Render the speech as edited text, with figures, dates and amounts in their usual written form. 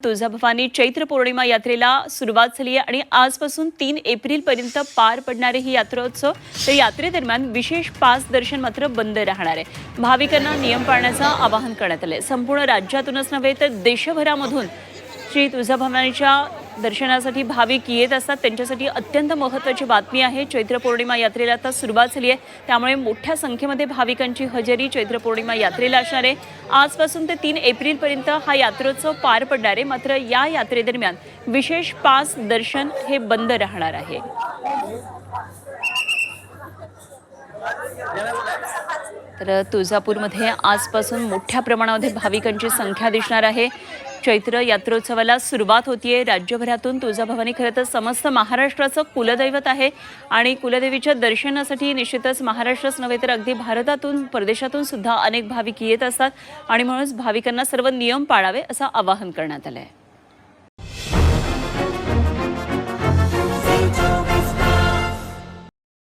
तुळजाभवानी चैत्र पौर्णिमा यात्रेला सुरुवात झाली आहे आणि आजपासून 3 एप्रिलपर्यंत पार पडणारे ही यात्रोत्सव तर यात्रेदरम्यान विशेष पास दर्शन मात्र बंद राहणार आहे। भाविकांना नियम पाळण्याचं आवाहन करण्यात आले। संपूर्ण राज्यातूनच नव्हे तर देशभरामधून श्री तुळजाभवानीच्या दर्शनासाठी भाविक येत असतात। त्यांच्यासाठी अत्यंत महत्त्वाची बातमी आहे। चैत्र पौर्णिमा यात्रेला आता सुरुवात झाली आहे, त्यामुळे मोठ्या संख्येमध्ये भाविकांची हजेरी चैत्र पौर्णिमा यात्रेला असणार आहे। आजपासून ते 3 एप्रिलपर्यंत हा यात्रोत्सव पार पडणार आहे। मात्र या यात्रेदरम्यान विशेष पास दर्शन हे बंद राहणार आहे। तर तुळजापूरमध्ये आजपासून मोठ्या प्रमाणामध्ये भाविकांची संख्या दिसणार आहे। चैत्र यात्रोत्सवाला सुरुवात होतीये। राज्यभरातून तुळजाभवानी खरं तर समस्त महाराष्ट्राचं कुलदैवत आहे आणि कुलदेवीच्या दर्शनासाठी निश्चितच महाराष्ट्रच नव्हे तर अगदी भारतातून परदेशातून सुद्धा अनेक भाविक येत असतात आणि म्हणूनच भाविकांना सर्व नियम पाळावे असं आवाहन करण्यात आलं आहे।